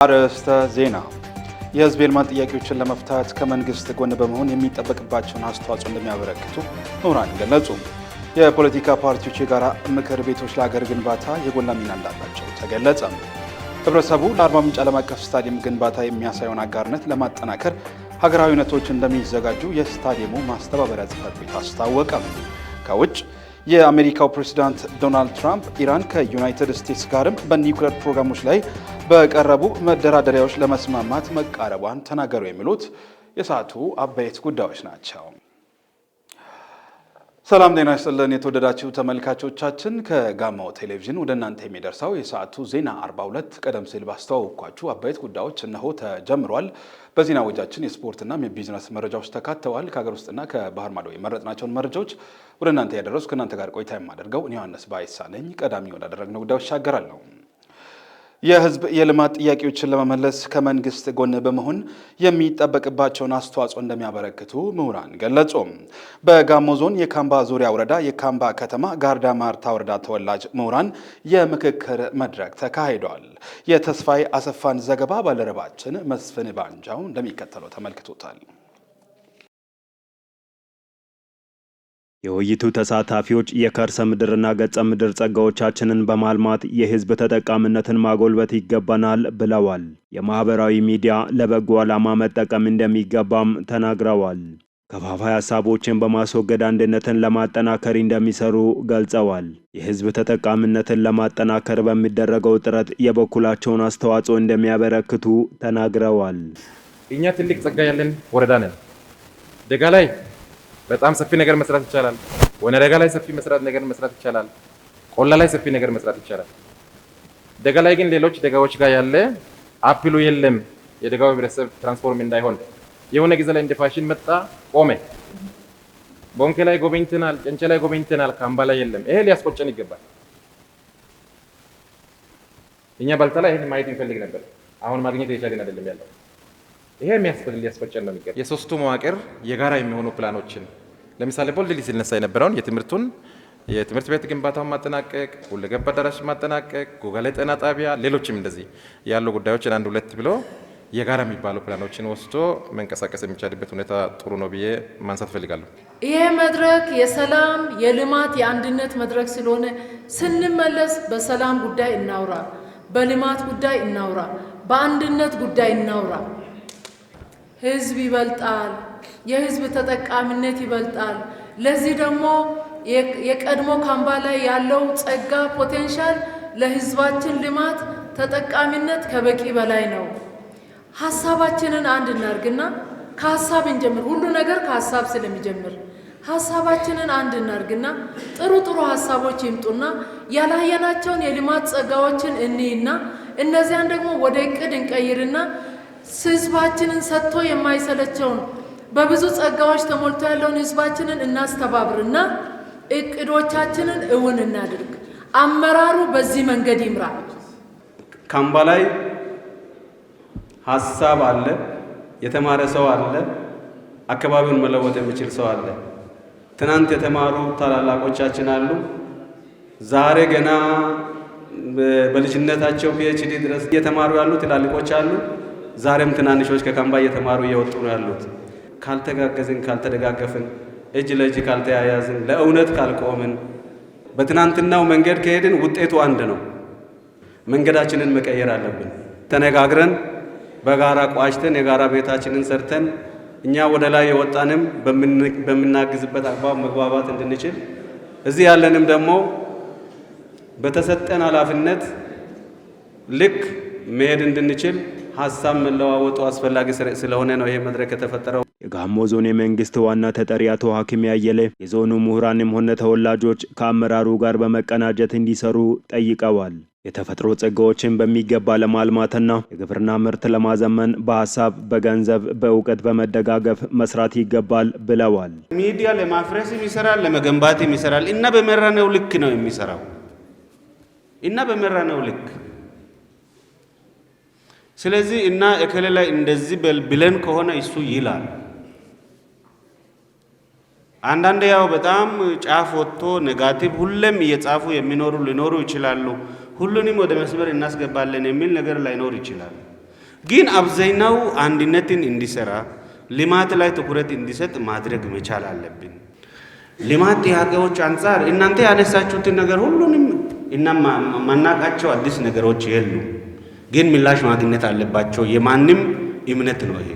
አርዕስተ ዜና የህዝብ የልማት ጥያቄዎችን ለመፍታት ከመንግስት ጎን በመሆን የሚጠበቅባቸውን አስተዋጽኦ እንደሚያበረክቱ ምሁራን ገለጹ። የፖለቲካ ፓርቲዎች የጋራ ምክር ቤቶች ለሀገር ግንባታ የጎላ ሚና እንዳላቸው ተገለጸ። ህብረተሰቡ ለአርባ ምንጭ ዓለም አቀፍ ስታዲየም ግንባታ የሚያሳየውን አጋርነት ለማጠናከር ሀገራዊ እውነቶች እንደሚዘጋጁ የስታዲየሙ ማስተባበሪያ ጽሕፈት ቤት አስታወቀ። ከውጭ የአሜሪካው ፕሬዝዳንት ዶናልድ ትራምፕ ኢራን ከዩናይትድ ስቴትስ ጋርም በኒውክሌር ፕሮግራሞች ላይ በቀረቡ መደራደሪያዎች ለመስማማት መቃረቧን ተናገሩ። የሚሉት የሰዓቱ አበይት ጉዳዮች ናቸው። ሰላም ጤና ይስጥልን የተወደዳችሁ ተመልካቾቻችን፣ ከጋማው ቴሌቪዥን ወደ እናንተ የሚደርሰው የሰዓቱ ዜና 42 ቀደም ሲል ባስተዋወቅኳችሁ አበይት ጉዳዮች እነሆ ተጀምሯል። በዜና ወጃችን የስፖርትና የቢዝነስ መረጃዎች ተካተዋል። ከሀገር ውስጥና ከባህር ማዶ የመረጥናቸውን መረጃዎች ወደ እናንተ ያደረስኩ ከእናንተ ጋር ቆይታ የማደርገው እኔ ዮሐንስ ባይሳ ነኝ። ቀዳሚ ወዳደረግነው ጉዳዮች ይሻገራለሁ። የህዝብ የልማት ጥያቄዎችን ለመመለስ ከመንግስት ጎን በመሆን የሚጠበቅባቸውን አስተዋጽኦ እንደሚያበረክቱ ምሁራን ገለጹ። በጋሞ ዞን የካምባ ዙሪያ ወረዳ የካምባ ከተማ ጋርዳ ማርታ ወረዳ ተወላጅ ምሁራን የምክክር መድረክ ተካሂዷል። የተስፋዬ አሰፋን ዘገባ ባልደረባችን መስፍን ባንጃው እንደሚከተለው ተመልክቶታል። የውይይቱ ተሳታፊዎች የከርሰ ምድርና ገጸ ምድር ጸጋዎቻችንን በማልማት የህዝብ ተጠቃሚነትን ማጎልበት ይገባናል ብለዋል። የማህበራዊ ሚዲያ ለበጎ ዓላማ መጠቀም እንደሚገባም ተናግረዋል። ከፋፋይ ሀሳቦችን በማስወገድ አንድነትን ለማጠናከር እንደሚሰሩ ገልጸዋል። የህዝብ ተጠቃሚነትን ለማጠናከር በሚደረገው ጥረት የበኩላቸውን አስተዋጽኦ እንደሚያበረክቱ ተናግረዋል። እኛ ትልቅ ጸጋ ያለን ወረዳ ነን። ደጋ ላይ በጣም ሰፊ ነገር መስራት ይቻላል። ወነ ደጋ ላይ ሰፊ ነገር መስራት ይቻላል። ቆላ ላይ ሰፊ ነገር መስራት ይቻላል። ደጋ ላይ ግን ሌሎች ደጋዎች ጋር ያለ አፕሉ የለም። የደጋው ህብረተሰብ ትራንስፎርም እንዳይሆን የሆነ ጊዜ ላይ እንደ ፋሽን መጣ፣ ቆመ። ቦንኬ ላይ ጎበኝተናል፣ ጨንቼ ላይ ጎበኝተናል፣ ካምባ ላይ የለም። ይሄ ሊያስቆጨን ይገባል። እኛ ባልታ ላይ ይሄን ማየት እንፈልግ ነበር። አሁን ማግኘት የቻለን አይደለም ያለው። ይሄ ሊያስቆጨን ነው የሚገባ። የሶስቱ መዋቅር የጋራ የሚሆኑ ፕላኖችን ለምሳሌ ቦልድ ሲነሳ የነበረውን የትምህርት ቤት ግንባታውን ማጠናቀቅ፣ ሁለገብ አዳራሽ ማጠናቀቅ፣ ጎጋሌ ጤና ጣቢያ፣ ሌሎችም እንደዚህ ያሉ ጉዳዮችን አንድ ሁለት ብሎ የጋራ የሚባሉ ፕላኖችን ወስዶ መንቀሳቀስ የሚቻልበት ሁኔታ ጥሩ ነው ብዬ ማንሳት ፈልጋለሁ። ይሄ መድረክ የሰላም የልማት የአንድነት መድረክ ስለሆነ ስንመለስ በሰላም ጉዳይ እናውራ፣ በልማት ጉዳይ እናውራ፣ በአንድነት ጉዳይ እናውራ። ህዝብ ይበልጣል፣ የህዝብ ተጠቃሚነት ይበልጣል። ለዚህ ደግሞ የቀድሞ ካምባ ላይ ያለው ጸጋ ፖቴንሻል ለህዝባችን ልማት ተጠቃሚነት ከበቂ በላይ ነው። ሀሳባችንን አንድ እናርግና ከሀሳብ እንጀምር። ሁሉ ነገር ከሀሳብ ስለሚጀምር ሀሳባችንን አንድ እናርግና ጥሩ ሀሳቦች ይምጡና ያላየናቸውን የልማት ጸጋዎችን እንይና እነዚያን ደግሞ ወደ እቅድ እንቀይርና ህዝባችንን ሰጥቶ የማይሰለቸውን በብዙ ጸጋዎች ተሞልቶ ያለውን ህዝባችንን እናስተባብርና እቅዶቻችንን እውን እናድርግ። አመራሩ በዚህ መንገድ ይምራ። ካምባ ላይ ሀሳብ አለ፣ የተማረ ሰው አለ፣ አካባቢውን መለወጥ የሚችል ሰው አለ። ትናንት የተማሩ ታላላቆቻችን አሉ። ዛሬ ገና በልጅነታቸው ፒኤችዲ ድረስ እየተማሩ ያሉ ትላልቆች አሉ። ዛሬም ትናንሾች ከካምባ እየተማሩ እየወጡ ነው ያሉት። ካልተጋገዝን፣ ካልተደጋገፍን፣ እጅ ለእጅ ካልተያያዝን፣ ለእውነት ካልቆምን፣ በትናንትናው መንገድ ከሄድን ውጤቱ አንድ ነው። መንገዳችንን መቀየር አለብን። ተነጋግረን በጋራ ቋጭተን የጋራ ቤታችንን ሰርተን እኛ ወደ ላይ የወጣንም በምናግዝበት አግባብ መግባባት እንድንችል እዚህ ያለንም ደግሞ በተሰጠን ኃላፊነት ልክ መሄድ እንድንችል ሀሳብ መለዋወጡ አስፈላጊ ስለሆነ ነው ይሄ መድረክ የተፈጠረው። የጋሞ ዞን የመንግስት ዋና ተጠሪ አቶ ሐኪም ያየለ የዞኑ ምሁራንም ሆነ ተወላጆች ከአመራሩ ጋር በመቀናጀት እንዲሰሩ ጠይቀዋል። የተፈጥሮ ጸጋዎችን በሚገባ ለማልማትና የግብርና ምርት ለማዘመን በሀሳብ፣ በገንዘብ፣ በእውቀት በመደጋገፍ መስራት ይገባል ብለዋል። ሚዲያ ለማፍረስም ይሰራል፣ ለመገንባትም ይሰራል እና በመራነው ልክ ነው የሚሰራው እና በመራነው ልክ። ስለዚህ እና እከለ ላይ እንደዚህ ብለን ከሆነ እሱ ይላል። አንዳንድ ያው በጣም ጫፍ ወጥቶ ኔጋቲቭ ሁሌም እየጻፉ የሚኖሩ ሊኖሩ ይችላሉ። ሁሉንም ወደ መስመር እናስገባለን የሚል ነገር ላይኖር ይችላል። ግን አብዛኛው አንድነትን እንዲሰራ ልማት ላይ ትኩረት እንዲሰጥ ማድረግ መቻል አለብን። ልማት ጥያቄዎች አንጻር እናንተ ያነሳችሁትን ነገር ሁሉንም እና ማናቃቸው አዲስ ነገሮች የሉ፣ ግን ምላሽ ማግኘት አለባቸው። የማንም እምነት ነው ይሄ።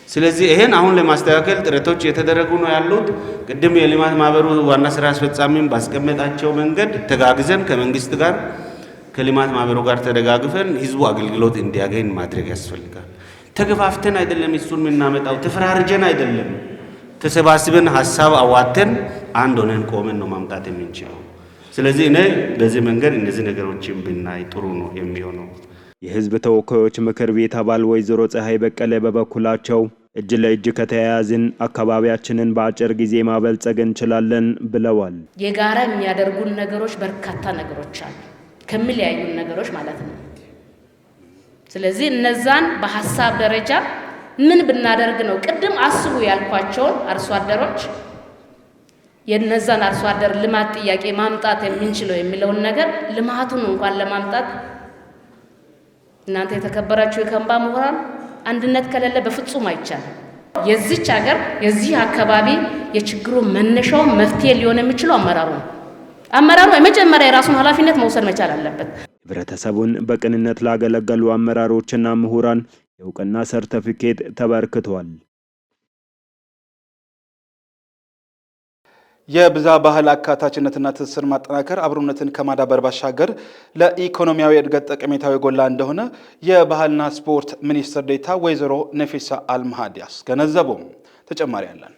ስለዚህ ይሄን አሁን ለማስተካከል ጥረቶች የተደረጉ ነው ያሉት። ቅድም የልማት ማህበሩ ዋና ስራ አስፈጻሚም ባስቀመጣቸው መንገድ ተጋግዘን ከመንግስት ጋር ከልማት ማህበሩ ጋር ተደጋግፈን ህዝቡ አገልግሎት እንዲያገኝ ማድረግ ያስፈልጋል። ተገፋፍተን አይደለም እሱን የምናመጣው፣ ተፈራርጀን አይደለም፣ ተሰባስበን ሀሳብ አዋተን አንድ ሆነን ቆመን ነው ማምጣት የምንችለው። ስለዚህ እኔ በዚህ መንገድ እነዚህ ነገሮችን ብናይ ጥሩ ነው የሚሆነው። የህዝብ ተወካዮች ምክር ቤት አባል ወይዘሮ ፀሐይ በቀለ በበኩላቸው እጅ ለእጅ ከተያያዝን አካባቢያችንን በአጭር ጊዜ ማበልጸግ እንችላለን ብለዋል። የጋራ የሚያደርጉን ነገሮች በርካታ ነገሮች አሉ፣ ከሚለያዩን ነገሮች ማለት ነው። ስለዚህ እነዛን በሐሳብ ደረጃ ምን ብናደርግ ነው ቅድም አስቡ ያልኳቸውን አርሶ አደሮች የነዛን አርሶ አደር ልማት ጥያቄ ማምጣት የምንችለው የሚለውን ነገር ልማቱን እንኳን ለማምጣት እናንተ የተከበራችሁ የከምባ ምሁራን አንድነት ከሌለ በፍጹም አይቻልም። የዚች ሀገር የዚህ አካባቢ የችግሩ መነሻው መፍትሄ ሊሆን የሚችለው አመራሩ የመጀመሪያ የራሱን ኃላፊነት መውሰድ መቻል አለበት። ህብረተሰቡን በቅንነት ላገለገሉ አመራሮችና ምሁራን የእውቅና ሰርቲፊኬት ተበርክቷል። የብዝሃ ባህል አካታችነትና ትስስር ማጠናከር አብሮነትን ከማዳበር ባሻገር ለኢኮኖሚያዊ እድገት ጠቀሜታው የጎላ እንደሆነ የባህልና ስፖርት ሚኒስትር ዴኤታ ወይዘሮ ነፊሳ አልማሃዲ አስገነዘቡ። ተጨማሪ ያለን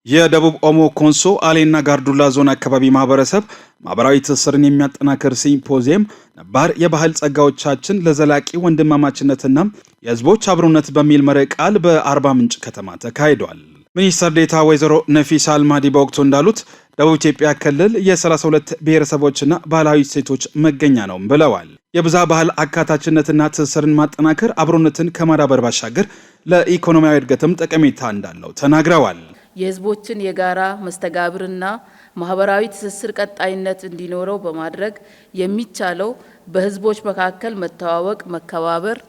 የደቡብ ኦሞ ኮንሶ አሌና ጋርዱላ ዞን አካባቢ ማህበረሰብ ማህበራዊ ትስስርን የሚያጠናክር ሲምፖዚየም ነባር የባህል ጸጋዎቻችን ለዘላቂ ወንድማማችነትና የህዝቦች አብሮነት በሚል መሪ ቃል በአርባ ምንጭ ከተማ ተካሂዷል። ሚኒስትር ዴኤታ ወይዘሮ ነፊሳ አልማሃዲ በወቅቱ እንዳሉት ደቡብ ኢትዮጵያ ክልል የ32 ብሔረሰቦችና ባህላዊ እሴቶች መገኛ ነው ብለዋል። የብዝሃ ባህል አካታችነትና ትስስርን ማጠናከር አብሮነትን ከማዳበር ባሻገር ለኢኮኖሚያዊ እድገትም ጠቀሜታ እንዳለው ተናግረዋል። የህዝቦችን የጋራ መስተጋብርና ማህበራዊ ትስስር ቀጣይነት እንዲኖረው በማድረግ የሚቻለው በህዝቦች መካከል መተዋወቅ፣ መከባበር፣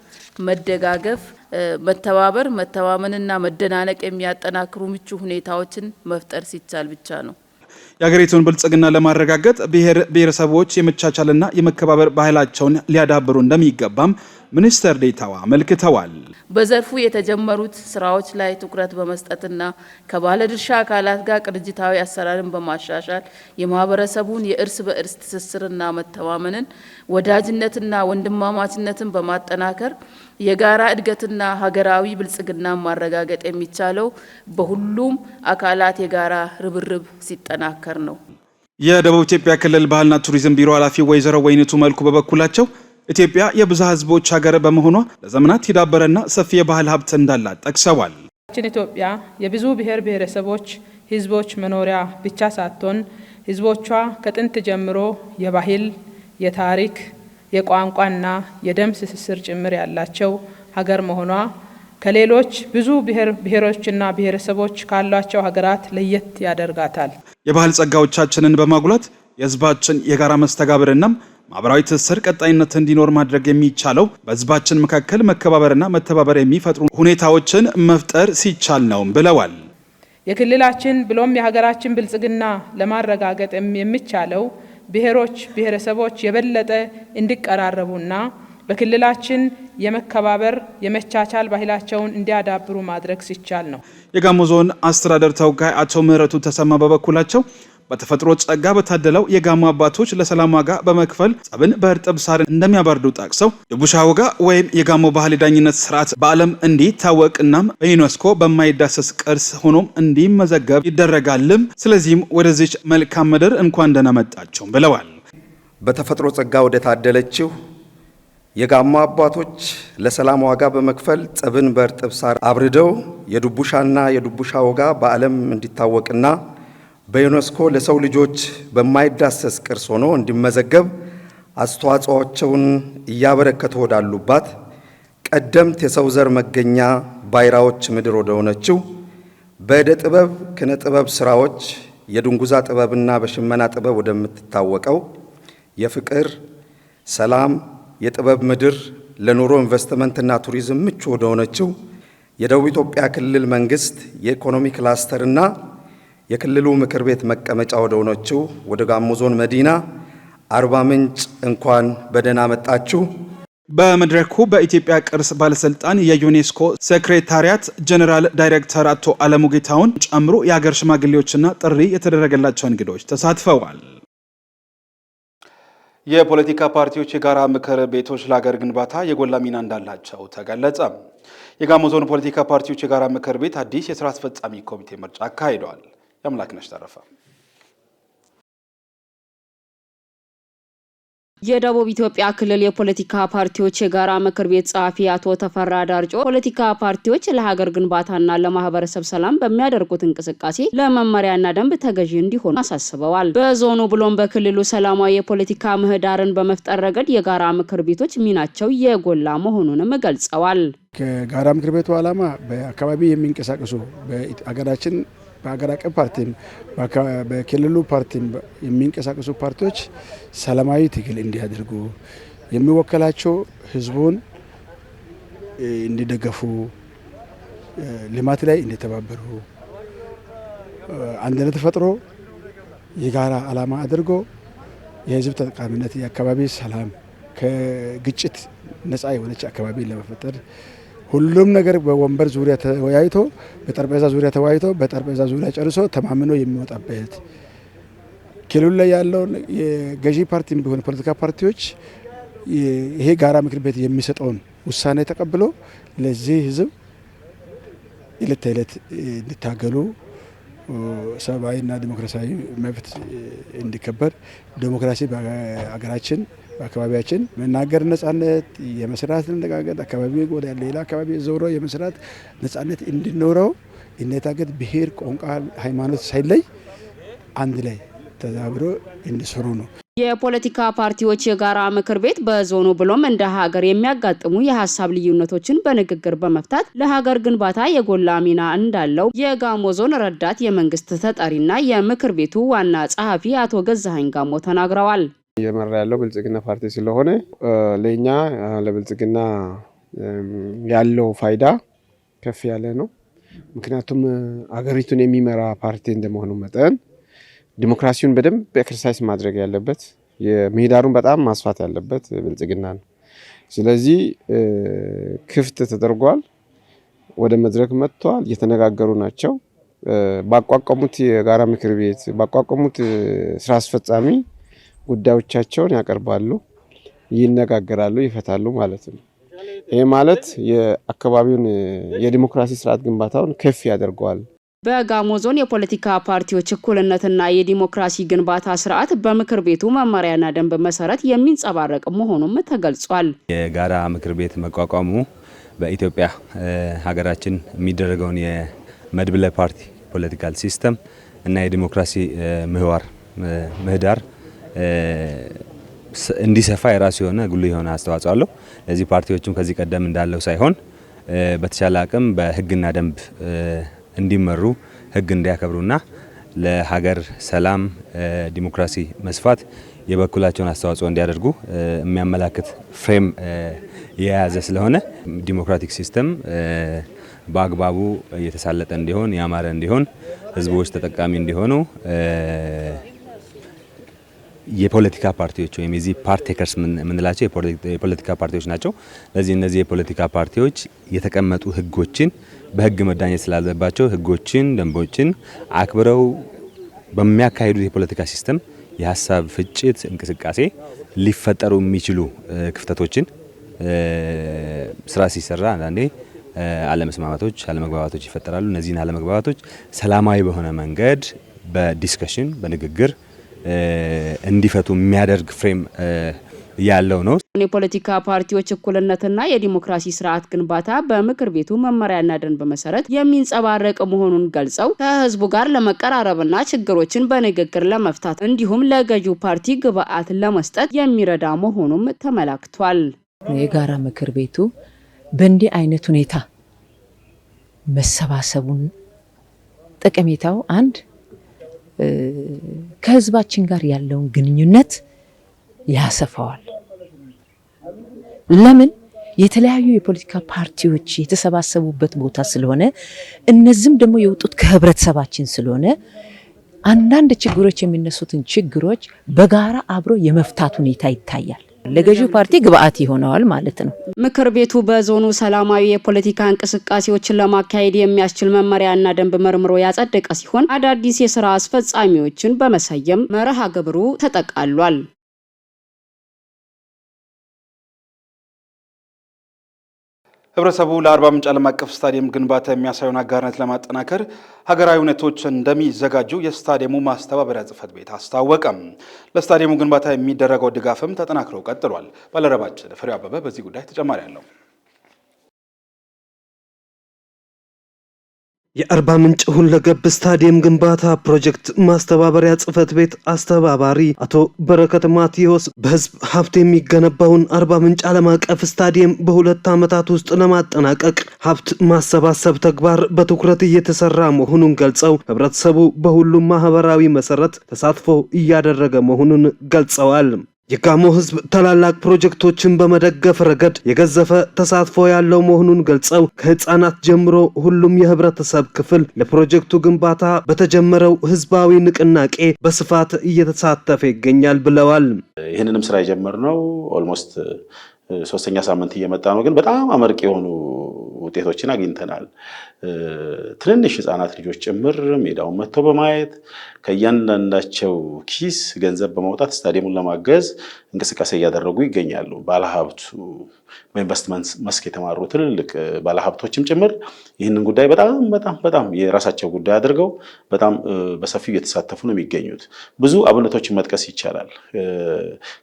መደጋገፍ፣ መተማመንና መደናነቅ የሚያጠናክሩ ምቹ ሁኔታዎችን መፍጠር ሲቻል ብቻ ነው። የሀገሪቱን ብልጽግና ለማረጋገጥ ብሔር ብሔረሰቦች የመቻቻልና የመከባበር ባህላቸውን ሊያዳብሩ እንደሚገባም ሚኒስትር ዴኤታዋ አመልክተዋል። በዘርፉ የተጀመሩት ስራዎች ላይ ትኩረት በመስጠትና ከባለድርሻ አካላት ጋር ቅንጅታዊ አሰራርን በማሻሻል የማህበረሰቡን የእርስ በእርስ ትስስርና መተማመንን፣ ወዳጅነትና ወንድማማችነትን በማጠናከር የጋራ እድገትና ሀገራዊ ብልጽግና ማረጋገጥ የሚቻለው በሁሉም አካላት የጋራ ርብርብ ሲጠናከር ነው። የደቡብ ኢትዮጵያ ክልል ባህልና ቱሪዝም ቢሮ ኃላፊ ወይዘሮ ወይንቱ መልኩ በበኩላቸው ኢትዮጵያ የብዝሃ ህዝቦች ሀገር በመሆኗ ለዘመናት የዳበረና ሰፊ የባህል ሀብት እንዳላት ጠቅሰዋል። ኢትዮጵያ የብዙ ብሔር ብሔረሰቦች ህዝቦች መኖሪያ ብቻ ሳትሆን ህዝቦቿ ከጥንት ጀምሮ የባህል፣ የታሪክ፣ የቋንቋና የደም ትስስር ጭምር ያላቸው ሀገር መሆኗ ከሌሎች ብዙ ብሔሮችና ብሔረሰቦች ካሏቸው ሀገራት ለየት ያደርጋታል። የባህል ጸጋዎቻችንን በማጉላት የህዝባችን የጋራ መስተጋብርና ማህበራዊ ትስስር ቀጣይነት እንዲኖር ማድረግ የሚቻለው በህዝባችን መካከል መከባበርና መተባበር የሚፈጥሩ ሁኔታዎችን መፍጠር ሲቻል ነው ብለዋል። የክልላችን ብሎም የሀገራችን ብልጽግና ለማረጋገጥ የሚቻለው ብሔሮች ብሔረሰቦች የበለጠ እንዲቀራረቡና በክልላችን የመከባበር የመቻቻል ባህላቸውን እንዲያዳብሩ ማድረግ ሲቻል ነው። የጋሞ ዞን አስተዳደር ተወካይ አቶ ምህረቱ ተሰማ በበኩላቸው በተፈጥሮ ጸጋ በታደለው የጋሞ አባቶች ለሰላም ዋጋ በመክፈል ጸብን በእርጥብ ሳር እንደሚያበርዱ ጠቅሰው የቡሻ ወጋ ወይም የጋሞ ባህል የዳኝነት ስርዓት በዓለም እንዲታወቅና በዩኔስኮ በማይዳሰስ ቅርስ ሆኖም እንዲመዘገብ ይደረጋልም። ስለዚህም ወደዚች መልካም ምድር እንኳን ደህና መጣችሁ ብለዋል። በተፈጥሮ ጸጋ ወደ ታደለችው የጋሞ አባቶች ለሰላም ዋጋ በመክፈል ጸብን በእርጥብ ሳር አብርደው የዱቡሻና የዱቡሻ ወጋ በዓለም እንዲታወቅና በዩኔስኮ ለሰው ልጆች በማይዳሰስ ቅርስ ሆኖ እንዲመዘገብ አስተዋጽኦአቸውን እያበረከቱ ወዳሉባት ቀደምት የሰው ዘር መገኛ ባይራዎች ምድር ወደሆነችው በዕደ ጥበብ ክነ ጥበብ ስራዎች የድንጉዛ ጥበብና በሽመና ጥበብ ወደምትታወቀው የፍቅር፣ ሰላም፣ የጥበብ ምድር ለኑሮ ኢንቨስትመንትና ቱሪዝም ምቹ ወደ ሆነችው የደቡብ ኢትዮጵያ ክልል መንግስት የኢኮኖሚ ክላስተርና የክልሉ ምክር ቤት መቀመጫ ወደ ሆነችው ወደ ጋሞ ዞን መዲና አርባ ምንጭ እንኳን በደህና መጣችሁ። በመድረኩ በኢትዮጵያ ቅርስ ባለስልጣን የዩኔስኮ ሴክሬታሪያት ጀነራል ዳይሬክተር አቶ አለሙ ጌታውን ጨምሮ የሀገር ሽማግሌዎችና ጥሪ የተደረገላቸው እንግዶች ተሳትፈዋል። የፖለቲካ ፓርቲዎች የጋራ ምክር ቤቶች ለሀገር ግንባታ የጎላ ሚና እንዳላቸው ተገለጸ። የጋሞ ዞን ፖለቲካ ፓርቲዎች የጋራ ምክር ቤት አዲስ የስራ አስፈጻሚ ኮሚቴ ምርጫ አካሂደዋል። የአምላክነሽ ተረፈ የደቡብ ኢትዮጵያ ክልል የፖለቲካ ፓርቲዎች የጋራ ምክር ቤት ጸሐፊ አቶ ተፈራ ዳርጮ ፖለቲካ ፓርቲዎች ለሀገር ግንባታና ለማህበረሰብ ሰላም በሚያደርጉት እንቅስቃሴ ለመመሪያና ደንብ ተገዢ እንዲሆኑ አሳስበዋል። በዞኑ ብሎም በክልሉ ሰላማዊ የፖለቲካ ምህዳርን በመፍጠር ረገድ የጋራ ምክር ቤቶች ሚናቸው የጎላ መሆኑንም ገልጸዋል። ከጋራ ምክር ቤቱ ዓላማ በአካባቢ የሚንቀሳቀሱ በአገራችን በአገር አቀፍ ፓርቲም በክልሉ ፓርቲም የሚንቀሳቀሱ ፓርቲዎች ሰላማዊ ትግል እንዲያደርጉ የሚወከላቸው ህዝቡን እንዲደገፉ ልማት ላይ እንዲተባበሩ አንድነት ፈጥሮ የጋራ ዓላማ አድርጎ የህዝብ ተጠቃሚነት የአካባቢ ሰላም ከግጭት ነፃ የሆነች አካባቢ ለመፍጠር ሁሉም ነገር በወንበር ዙሪያ ተወያይቶ በጠረጴዛ ዙሪያ ተወያይቶ በጠረጴዛ ዙሪያ ጨርሶ ተማምኖ የሚወጣበት ክልሉ ላይ ያለው የገዢ ፓርቲም ቢሆን ፖለቲካ ፓርቲዎች ይሄ ጋራ ምክር ቤት የሚሰጠውን ውሳኔ ተቀብሎ ለዚህ ህዝብ ዕለት ተዕለት እንዲታገሉ ሰብአዊና ዲሞክራሲያዊ መብት እንዲከበር ዲሞክራሲ በአገራችን በአካባቢያችን መናገር ነጻነት የመስራት ነጋገር አካባቢ ወደ ሌላ አካባቢ ዞሮ የመስራት ነጻነት እንዲኖረው እንታገድ ብሔር፣ ቋንቋ፣ ሃይማኖት ሳይለይ አንድ ላይ ተዛብሮ እንዲሰሩ ነው። የፖለቲካ ፓርቲዎች የጋራ ምክር ቤት በዞኑ ብሎም እንደ ሀገር የሚያጋጥሙ የሀሳብ ልዩነቶችን በንግግር በመፍታት ለሀገር ግንባታ የጎላ ሚና እንዳለው የጋሞ ዞን ረዳት የመንግስት ተጠሪና የምክር ቤቱ ዋና ጸሐፊ አቶ ገዛኸኝ ጋሞ ተናግረዋል። የመራ ያለው ብልጽግና ፓርቲ ስለሆነ ለኛ ለብልጽግና ያለው ፋይዳ ከፍ ያለ ነው። ምክንያቱም አገሪቱን የሚመራ ፓርቲ እንደመሆኑ መጠን ዲሞክራሲውን በደንብ ኤክሰርሳይዝ ማድረግ ያለበት የምህዳሩን በጣም ማስፋት ያለበት ብልጽግና ነው። ስለዚህ ክፍት ተደርጓል። ወደ መድረክ መጥቷል። እየተነጋገሩ ናቸው። ባቋቋሙት የጋራ ምክር ቤት ባቋቋሙት ስራ አስፈጻሚ ጉዳዮቻቸውን ያቀርባሉ፣ ይነጋገራሉ፣ ይፈታሉ ማለት ነው። ይሄ ማለት የአካባቢውን የዲሞክራሲ ስርዓት ግንባታውን ከፍ ያደርገዋል። በጋሞ ዞን የፖለቲካ ፓርቲዎች እኩልነትና የዲሞክራሲ ግንባታ ስርዓት በምክር ቤቱ መመሪያና ደንብ መሰረት የሚንጸባረቅ መሆኑም ተገልጿል። የጋራ ምክር ቤት መቋቋሙ በኢትዮጵያ ሀገራችን የሚደረገውን የመድብለ ፓርቲ ፖለቲካል ሲስተም እና የዲሞክራሲ ምህዳር እንዲሰፋ የራሱ የሆነ ጉልህ የሆነ አስተዋጽኦ አለው። ለዚህ ፓርቲዎችም ከዚህ ቀደም እንዳለው ሳይሆን በተቻለ አቅም በህግና ደንብ እንዲመሩ ህግ እንዲያከብሩና ለሀገር ሰላም ዲሞክራሲ መስፋት የበኩላቸውን አስተዋጽኦ እንዲያደርጉ የሚያመላክት ፍሬም የያዘ ስለሆነ ዲሞክራቲክ ሲስተም በአግባቡ እየተሳለጠ እንዲሆን ያማረ እንዲሆን ህዝቦች ተጠቃሚ እንዲሆኑ የፖለቲካ ፓርቲዎች ወይም የዚህ ፓርቴከርስ የምንላቸው የፖለቲካ ፓርቲዎች ናቸው። ለዚህ እነዚህ የፖለቲካ ፓርቲዎች የተቀመጡ ህጎችን በህግ መዳኘት ስላለባቸው ህጎችን፣ ደንቦችን አክብረው በሚያካሂዱት የፖለቲካ ሲስተም የሀሳብ ፍጭት እንቅስቃሴ ሊፈጠሩ የሚችሉ ክፍተቶችን ስራ ሲሰራ አንዳንዴ አለመስማማቶች፣ አለመግባባቶች ይፈጠራሉ። እነዚህን አለመግባባቶች ሰላማዊ በሆነ መንገድ በዲስከሽን በንግግር እንዲፈቱ የሚያደርግ ፍሬም ያለው ነው። የፖለቲካ ፓርቲዎች እኩልነትና የዲሞክራሲ ስርዓት ግንባታ በምክር ቤቱ መመሪያና ደንብ መሰረት የሚንጸባረቅ መሆኑን ገልጸው ከህዝቡ ጋር ለመቀራረብና ችግሮችን በንግግር ለመፍታት እንዲሁም ለገዢው ፓርቲ ግብአት ለመስጠት የሚረዳ መሆኑም ተመላክቷል። የጋራ ምክር ቤቱ በእንዲህ አይነት ሁኔታ መሰባሰቡን ጠቀሜታው አንድ ከህዝባችን ጋር ያለውን ግንኙነት ያሰፋዋል። ለምን የተለያዩ የፖለቲካ ፓርቲዎች የተሰባሰቡበት ቦታ ስለሆነ እነዚህም ደግሞ የወጡት ከህብረተሰባችን ስለሆነ አንዳንድ ችግሮች የሚነሱትን ችግሮች በጋራ አብሮ የመፍታት ሁኔታ ይታያል። ለገዢው ፓርቲ ግብአት ይሆነዋል ማለት ነው። ምክር ቤቱ በዞኑ ሰላማዊ የፖለቲካ እንቅስቃሴዎችን ለማካሄድ የሚያስችል መመሪያና ደንብ መርምሮ ያጸደቀ ሲሆን አዳዲስ የሥራ አስፈጻሚዎችን በመሰየም መርሃ ግብሩ ተጠቃሏል። ህብረተሰቡ ለአርባ ምንጭ ዓለም አቀፍ ስታዲየም ግንባታ የሚያሳየውን አጋርነት ለማጠናከር ሀገራዊ እውነቶች እንደሚዘጋጁ የስታዲየሙ ማስተባበሪያ ጽሕፈት ቤት አስታወቀም። ለስታዲየሙ ግንባታ የሚደረገው ድጋፍም ተጠናክሮ ቀጥሏል። ባልደረባችን ፍሬው አበበ በዚህ ጉዳይ ተጨማሪ አለው። የአርባ ምንጭ ሁለገብ ስታዲየም ግንባታ ፕሮጀክት ማስተባበሪያ ጽሕፈት ቤት አስተባባሪ አቶ በረከት ማቴዎስ በህዝብ ሀብት የሚገነባውን አርባ ምንጭ ዓለም አቀፍ ስታዲየም በ2 ዓመታት ውስጥ ለማጠናቀቅ ሀብት ማሰባሰብ ተግባር በትኩረት እየተሰራ መሆኑን ገልጸው ህብረተሰቡ በሁሉም ማህበራዊ መሰረት ተሳትፎ እያደረገ መሆኑን ገልጸዋል። የጋሞ ህዝብ ታላላቅ ፕሮጀክቶችን በመደገፍ ረገድ የገዘፈ ተሳትፎ ያለው መሆኑን ገልጸው ከህፃናት ጀምሮ ሁሉም የህብረተሰብ ክፍል ለፕሮጀክቱ ግንባታ በተጀመረው ህዝባዊ ንቅናቄ በስፋት እየተሳተፈ ይገኛል ብለዋል። ይህንንም ስራ የጀመርነው ኦልሞስት 3ኛ ሳምንት እየመጣ ነው፣ ግን በጣም አመርቂ የሆኑ ውጤቶችን አግኝተናል። ትንንሽ ህፃናት ልጆች ጭምር ሜዳውን መጥተው በማየት ከእያንዳንዳቸው ኪስ ገንዘብ በማውጣት ስታዲየሙን ለማገዝ እንቅስቃሴ እያደረጉ ይገኛሉ። ባለሀብቱ በኢንቨስትመንት መስክ የተማሩ ትልልቅ ባለሀብቶችም ጭምር ይህንን ጉዳይ በጣም የራሳቸው ጉዳይ አድርገው በጣም በሰፊው እየተሳተፉ ነው የሚገኙት። ብዙ አብነቶችን መጥቀስ ይቻላል።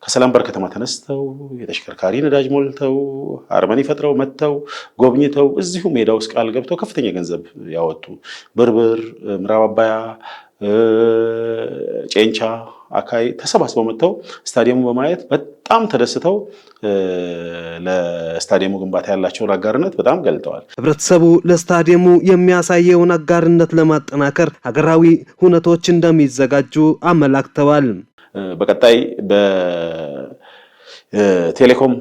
ከሰላም በር ከተማ ተነስተው የተሽከርካሪ ነዳጅ ሞልተው አርመኒ ፈጥረው መጥተው ጎብኝተው እዚሁ ሜዳ ውስጥ ቃል ገብተው ከፍተኛ ገንዘብ ያወጡ ብርብር፣ ምዕራብ አባያ፣ ጨንቻ አካይ ተሰባስበው መጥተው ስታዲየሙ በማየት በጣም ተደስተው ለስታዲየሙ ግንባታ ያላቸውን አጋርነት በጣም ገልጠዋል። ህብረተሰቡ ለስታዲየሙ የሚያሳየውን አጋርነት ለማጠናከር ሀገራዊ ሁነቶች እንደሚዘጋጁ አመላክተዋል። በቀጣይ በቴሌኮም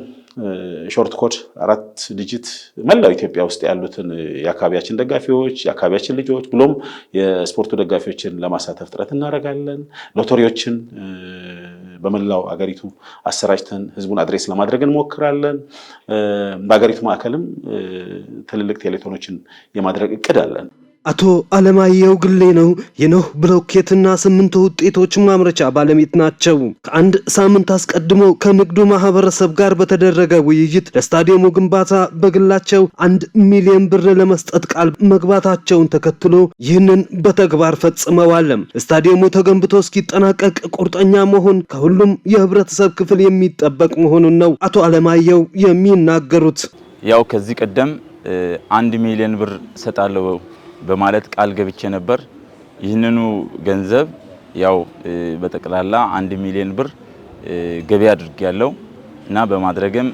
ሾርት ኮድ 4 ዲጂት መላው ኢትዮጵያ ውስጥ ያሉትን የአካባቢያችን ደጋፊዎች፣ የአካባቢያችን ልጆች ብሎም የስፖርቱ ደጋፊዎችን ለማሳተፍ ጥረት እናደርጋለን። ሎተሪዎችን በመላው አገሪቱ አሰራጭተን ህዝቡን አድሬስ ለማድረግ እንሞክራለን። በአገሪቱ ማዕከልም ትልልቅ ቴሌቶኖችን የማድረግ እቅድ አለን። አቶ አለማየሁ ግሌ ነው የኖህ ብሎኬትና 8 ውጤቶች ማምረቻ ባለቤት ናቸው። ከአንድ ሳምንት አስቀድሞ ከንግዱ ማህበረሰብ ጋር በተደረገ ውይይት ለስታዲየሙ ግንባታ በግላቸው 1 ሚሊዮን ብር ለመስጠት ቃል መግባታቸውን ተከትሎ ይህንን በተግባር ፈጽመዋል። ስታዲየሙ ተገንብቶ እስኪጠናቀቅ ቁርጠኛ መሆን ከሁሉም የህብረተሰብ ክፍል የሚጠበቅ መሆኑን ነው አቶ አለማየሁ የሚናገሩት። ያው ከዚህ ቀደም 1 ሚሊዮን ብር ሰጣለው በማለት ቃል ገብቼ ነበር። ይህንኑ ገንዘብ ያው በጠቅላላ 1 ሚሊዮን ብር ገቢ አድርጌያለሁ እና በማድረግም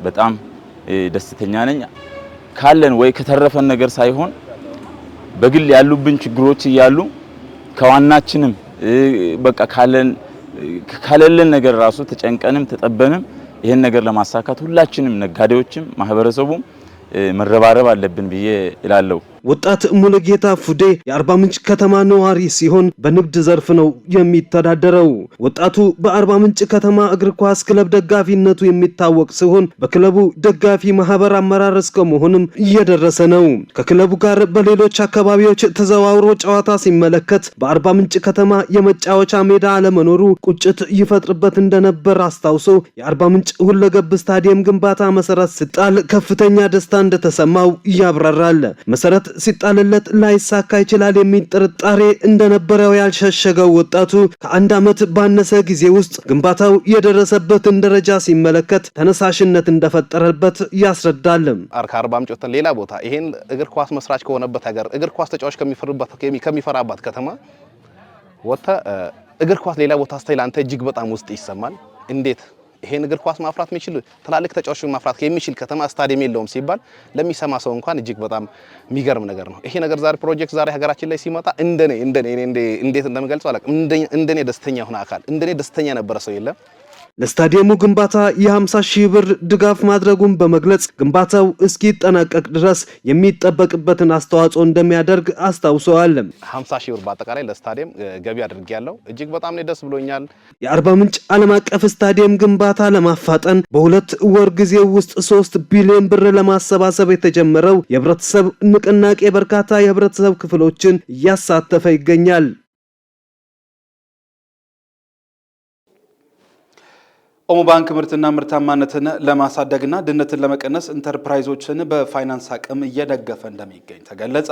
በጣም ደስተኛ ነኝ። ካለን ወይ ከተረፈን ነገር ሳይሆን በግል ያሉብን ችግሮች እያሉ ከዋናችንም በቃ ካለን ነገር ራሱ ተጨንቀንም ተጠበንም ይሄን ነገር ለማሳካት ሁላችንም ነጋዴዎችም ማህበረሰቡም መረባረብ አለብን ብዬ እላለሁ። ወጣት ሙሉጌታ ፉዴ የአርባ ምንጭ ከተማ ነዋሪ ሲሆን በንግድ ዘርፍ ነው የሚተዳደረው። ወጣቱ በአርባ ምንጭ ከተማ እግር ኳስ ክለብ ደጋፊነቱ የሚታወቅ ሲሆን በክለቡ ደጋፊ ማህበር አመራር እስከ መሆንም እየደረሰ ነው። ከክለቡ ጋር በሌሎች አካባቢዎች ተዘዋውሮ ጨዋታ ሲመለከት በአርባ ምንጭ ከተማ የመጫወቻ ሜዳ አለመኖሩ ቁጭት ይፈጥርበት እንደነበር አስታውሶ የአርባ ምንጭ ሁለገብ ስታዲየም ግንባታ መሰረት ሲጣል ከፍተኛ ደስታ እንደተሰማው ያብራራል። መሰረት ሲጣልለት ላይሳካ ይችላል የሚል ጥርጣሬ እንደነበረው ያልሸሸገው ወጣቱ ከ1 ዓመት ባነሰ ጊዜ ውስጥ ግንባታው የደረሰበትን ደረጃ ሲመለከት ተነሳሽነት እንደፈጠረበት ያስረዳል። ከአርባ ምንጭ ወጥተን ሌላ ቦታ ይሄን እግር ኳስ መስራች ከሆነበት ሀገር እግር ኳስ ተጫዋች ከሚፈራባት ከተማ ወጥተ እግር ኳስ ሌላ ቦታ ስታይል አንተ እጅግ በጣም ውስጥ ይሰማል። እንዴት ይሄን እግር ኳስ ማፍራት የሚችል ትላልቅ ተጫዋቾችን ማፍራት የሚችል ከተማ ስታዲየም የለውም ሲባል ለሚሰማ ሰው እንኳን እጅግ በጣም የሚገርም ነገር ነው። ይሄ ነገር ዛሬ ፕሮጀክት ዛሬ ሀገራችን ላይ ሲመጣ እንዴት እንደምገልጸው አላውቅም። እንደኔ ደስተኛ ሆነ አካል እንደኔ ደስተኛ የነበረ ሰው የለም። ለስታዲየሙ ግንባታ የ50 ሺህ ብር ድጋፍ ማድረጉን በመግለጽ ግንባታው እስኪጠናቀቅ ድረስ የሚጠበቅበትን አስተዋጽኦ እንደሚያደርግ አስታውሰዋል። 50 ሺህ ብር በአጠቃላይ ለስታዲየም ገቢ አድርጌያለሁ። እጅግ በጣም ነው ደስ ብሎኛል። የአርባ ምንጭ ዓለም አቀፍ ስታዲየም ግንባታ ለማፋጠን በ2 ወር ጊዜ ውስጥ 3 ቢሊዮን ብር ለማሰባሰብ የተጀመረው የህብረተሰብ ንቅናቄ በርካታ የህብረተሰብ ክፍሎችን እያሳተፈ ይገኛል። ኦሞ ባንክ ምርትና ምርታማነትን ለማሳደግና ድህነትን ለመቀነስ ኢንተርፕራይዞችን በፋይናንስ አቅም እየደገፈ እንደሚገኝ ተገለጸ።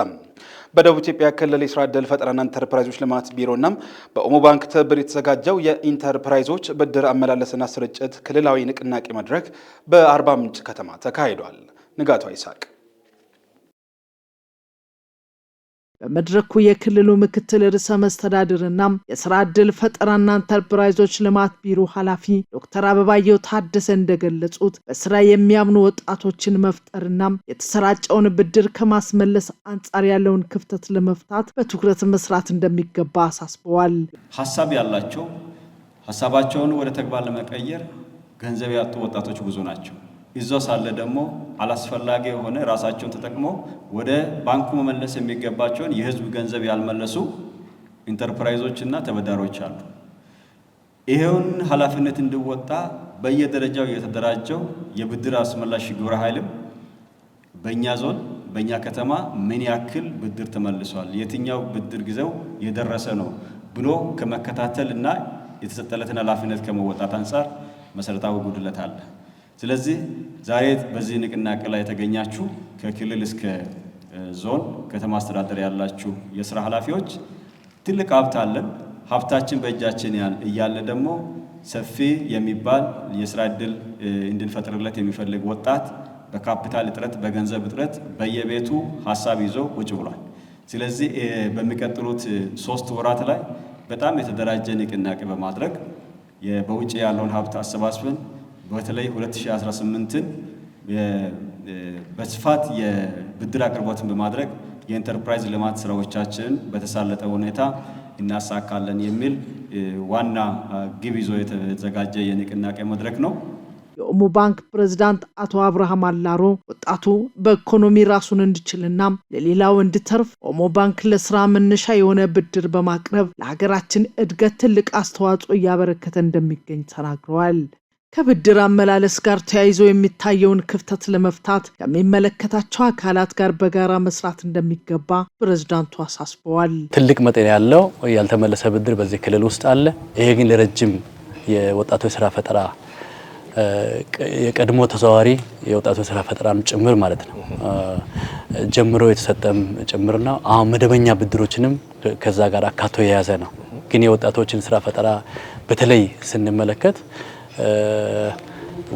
በደቡብ ኢትዮጵያ ክልል የስራ ዕድል ፈጠራና ኢንተርፕራይዞች ልማት ቢሮና በኦሞ ባንክ ትብብር የተዘጋጀው የኢንተርፕራይዞች ብድር አመላለስና ስርጭት ክልላዊ ንቅናቄ መድረክ በአርባ ምንጭ ከተማ ተካሂዷል። ንጋቱ ይስሐቅ በመድረኩ የክልሉ ምክትል ርዕሰ መስተዳድርና የስራ ዕድል ፈጠራና ኢንተርፕራይዞች ልማት ቢሮ ኃላፊ ዶክተር አበባየው ታደሰ እንደገለጹት በስራ የሚያምኑ ወጣቶችን መፍጠርና የተሰራጨውን ብድር ከማስመለስ አንጻር ያለውን ክፍተት ለመፍታት በትኩረት መስራት እንደሚገባ አሳስበዋል። ሐሳብ ያላቸው ሐሳባቸውን ወደ ተግባር ለመቀየር ገንዘብ ያጡ ወጣቶች ብዙ ናቸው። ይዞ ሳለ ደግሞ አላስፈላጊ የሆነ ራሳቸውን ተጠቅሞ ወደ ባንኩ መመለስ የሚገባቸውን የህዝብ ገንዘብ ያልመለሱ ኢንተርፕራይዞችና ተበዳሪዎች አሉ። ይሄውን ኃላፊነት እንዲወጣ በየደረጃው የተደራጀው የብድር አስመላሽ ግብረ ኃይልም በእኛ ዞን በእኛ ከተማ ምን ያክል ብድር ተመልሷል፣ የትኛው ብድር ጊዜው የደረሰ ነው ብሎ ከመከታተልና የተሰጠለትን ኃላፊነት ከመወጣት አንጻር መሰረታዊ ጉድለት አለ። ስለዚህ ዛሬ በዚህ ንቅናቄ ላይ የተገኛችሁ ከክልል እስከ ዞን ከተማ አስተዳደር ያላችሁ የስራ ኃላፊዎች ትልቅ ሀብት አለን። ሀብታችን በእጃችን እያለ ደግሞ ሰፊ የሚባል የስራ ዕድል እንድንፈጥርለት የሚፈልግ ወጣት በካፒታል እጥረት በገንዘብ እጥረት በየቤቱ ሀሳብ ይዞ ቁጭ ብሏል። ስለዚህ በሚቀጥሉት 3 ወራት ላይ በጣም የተደራጀ ንቅናቄ በማድረግ በውጭ ያለውን ሀብት አሰባስበን በተለይ 2018ን በስፋት የብድር አቅርቦትን በማድረግ የኢንተርፕራይዝ ልማት ስራዎቻችንን በተሳለጠ ሁኔታ እናሳካለን የሚል ዋና ግብ ይዞ የተዘጋጀ የንቅናቄ መድረክ ነው። የኦሞ ባንክ ፕሬዝዳንት አቶ አብርሃም አላሮ ወጣቱ በኢኮኖሚ ራሱን እንዲችልና ለሌላው እንዲተርፍ ኦሞ ባንክ ለስራ መነሻ የሆነ ብድር በማቅረብ ለሀገራችን እድገት ትልቅ አስተዋጽኦ እያበረከተ እንደሚገኝ ተናግረዋል። ከብድር አመላለስ ጋር ተያይዞ የሚታየውን ክፍተት ለመፍታት ከሚመለከታቸው አካላት ጋር በጋራ መስራት እንደሚገባ ፕሬዝዳንቱ አሳስበዋል። ትልቅ መጠን ያለው ያልተመለሰ ብድር በዚህ ክልል ውስጥ አለ። ይሄ ግን ለረጅም የወጣቶች ስራ ፈጠራ የቀድሞ ተዘዋዋሪ የወጣቶች ስራ ፈጠራን ጭምር ማለት ነው ጀምሮ የተሰጠም ጭምር ነው። አሁን መደበኛ ብድሮችንም ከዛ ጋር አካቶ የያዘ ነው። ግን የወጣቶችን ስራ ፈጠራ በተለይ ስንመለከት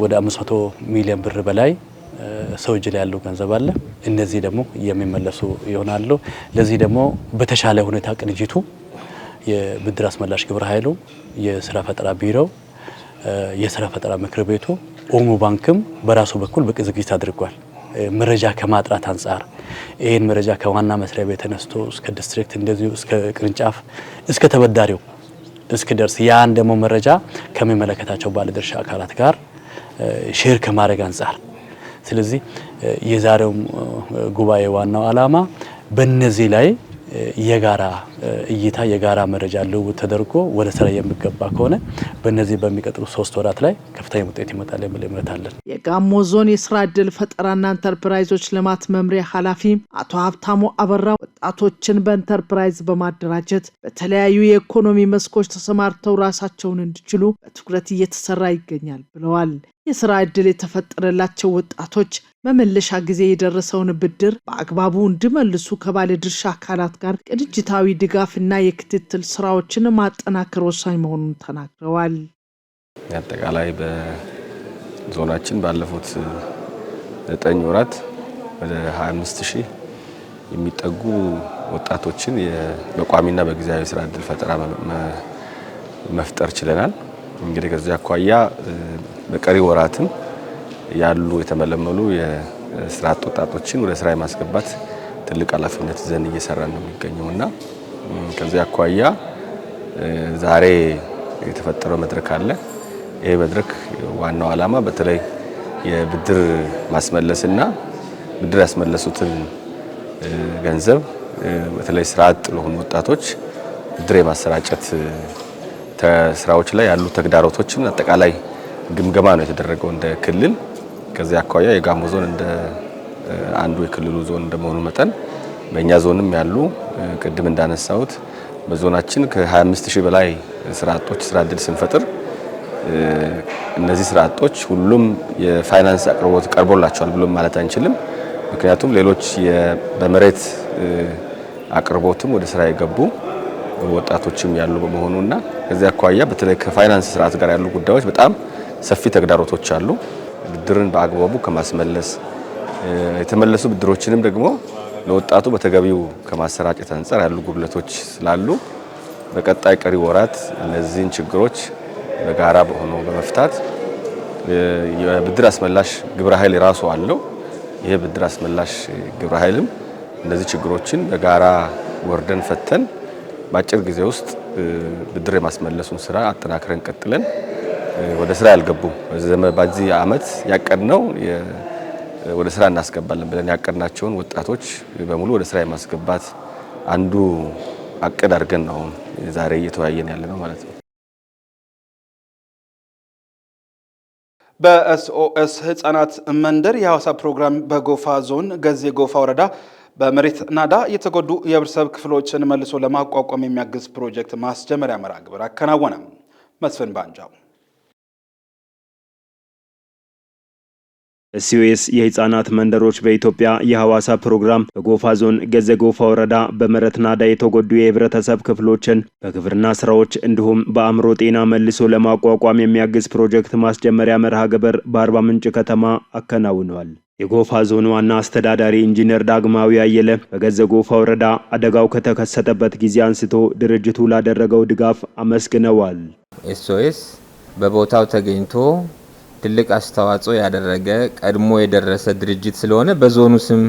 ወደ 500 ሚሊዮን ብር በላይ ሰው እጅ ላይ ያለው ገንዘብ አለ። እነዚህ ደግሞ የሚመለሱ ይሆናሉ። ለዚህ ደግሞ በተሻለ ሁኔታ ቅንጅቱ የብድር አስመላሽ ግብረ ኃይሉ የስራ ፈጠራ ቢሮው የስራ ፈጠራ ምክር ቤቱ ኦሞ ባንክም በራሱ በኩል በቂ ዝግጅት አድርጓል። መረጃ ከማጥራት አንጻር ይሄን መረጃ ከዋና መስሪያ ቤት ተነስቶ እስከ ዲስትሪክት እንደዚሁ እስከ ቅርንጫፍ እስከ ተበዳሪው እስከደርስ ያን ደግሞ መረጃ ከሚመለከታቸው ባለድርሻ አካላት ጋር ሼር ከማድረግ አንጻር ስለዚህ የዛሬው ጉባኤ ዋናው ዓላማ በእነዚህ ላይ የጋራ እይታ የጋራ መረጃ ልውውጥ ተደርጎ ወደ ስራ የሚገባ ከሆነ በእነዚህ በሚቀጥሉ 3 ወራት ላይ ከፍተኛ ውጤት ይመጣል የሚል እምነት አለን። የጋሞ ዞን የስራ ዕድል ፈጠራና ኢንተርፕራይዞች ልማት መምሪያ ኃላፊ አቶ ሀብታሙ አበራ ወጣቶችን በኢንተርፕራይዝ በማደራጀት በተለያዩ የኢኮኖሚ መስኮች ተሰማርተው ራሳቸውን እንዲችሉ በትኩረት እየተሰራ ይገኛል ብለዋል። የስራ ዕድል የተፈጠረላቸው ወጣቶች መመለሻ ጊዜ የደረሰውን ብድር በአግባቡ እንዲመልሱ ከባለድርሻ አካላት ጋር ቅንጅታዊ ድጋፍና የክትትል ስራዎችን ማጠናከር ወሳኝ መሆኑን ተናግረዋል። አጠቃላይ በዞናችን ባለፉት 9 ወራት ወደ 25000 የሚጠጉ ወጣቶችን በቋሚና በጊዜያዊ ስራ ዕድል ፈጠራ መፍጠር ችለናል። እንግዲህ ከዚያ አኳያ በቀሪ ወራትም ያሉ የተመለመሉ የስራ ወጣቶችን ወደ ስራ የማስገባት ትልቅ ኃላፊነት ዘን እየሰራን ነው የሚገኘውና ከዚያ አኳያ ዛሬ የተፈጠረው መድረክ አለ። ይህ መድረክ ዋናው ዓላማ በተለይ የብድር ማስመለስና ብድር ያስመለሱትን ገንዘብ በተለይ ስራ አጥ ለሆኑ ወጣቶች ብድር የማሰራጨት ስራዎች ላይ ያሉ ተግዳሮቶችን አጠቃላይ ግምገማ ነው የተደረገው እንደ ክልል። ከዚህ አኳያ የጋሞ ዞን እንደ አንዱ የክልሉ ዞን እንደመሆኑ መጠን በእኛ ዞንም ያሉ ቅድም እንዳነሳሁት በዞናችን ከ25000 በላይ ስራ አጦች ስራ እድል ስንፈጥር እነዚህ ስራ አጦች ሁሉም የፋይናንስ አቅርቦት ቀርቦላቸዋል ብሎ ማለት አንችልም። ምክንያቱም ሌሎች በመሬት አቅርቦትም ወደ ስራ የገቡ ወጣቶችም ያሉ በመሆኑና ከዚህ አኳያ በተለይ ከፋይናንስ ስርዓት ጋር ያሉ ጉዳዮች በጣም ሰፊ ተግዳሮቶች አሉ። ብድርን በአግባቡ ከማስመለስ የተመለሱ ብድሮችንም ደግሞ ለወጣቱ በተገቢው ከማሰራጨት አንፃር ያሉ ጉድለቶች ስላሉ በቀጣይ ቀሪ ወራት እነዚህን ችግሮች በጋራ ሆኖ በመፍታት የብድር አስመላሽ ግብረ ኃይል ራሱ አለው። ይሄ ብድር አስመላሽ ግብረ ኃይልም እነዚህ ችግሮችን በጋራ ወርደን ፈተን በአጭር ጊዜ ውስጥ ብድር የማስመለሱን ስራ አጠናክረን ቀጥለን ወደ ስራ ያልገቡ በዚህ አመት ያቀድነው ወደ ስራ እናስገባለን ብለን ያቀድናቸውን ወጣቶች በሙሉ ወደ ስራ የማስገባት አንዱ አቅድ አድርገን ነው ዛሬ እየተወያየን ያለነው ማለት ነው። በኤስኦኤስ ህፃናት መንደር የሐዋሳ ፕሮግራም በጎፋ ዞን ገዜ ጎፋ ወረዳ በመሬት ናዳ የተጎዱ የህብረተሰብ ክፍሎችን መልሶ ለማቋቋም የሚያግዝ ፕሮጀክት ማስጀመሪያ መርሃ ግብር አከናወነ። መስፍን ባንጃው ኤስኦኤስ የህፃናት መንደሮች በኢትዮጵያ የሐዋሳ ፕሮግራም በጎፋ ዞን ገዜ ጎፋ ወረዳ በመሬት ናዳ የተጎዱ የህብረተሰብ ክፍሎችን በግብርና ስራዎች እንዲሁም በአእምሮ ጤና መልሶ ለማቋቋም የሚያግዝ ፕሮጀክት ማስጀመሪያ መርሃ ግብር በአርባ ምንጭ ከተማ አከናውነዋል። የጎፋ ዞን ዋና አስተዳዳሪ ኢንጂነር ዳግማዊ አየለ በገዜ ጎፋ ወረዳ አደጋው ከተከሰተበት ጊዜ አንስቶ ድርጅቱ ላደረገው ድጋፍ አመስግነዋል። ኤስኦኤስ በቦታው ተገኝቶ ትልቅ አስተዋጽኦ ያደረገ ቀድሞ የደረሰ ድርጅት ስለሆነ በዞኑ ስም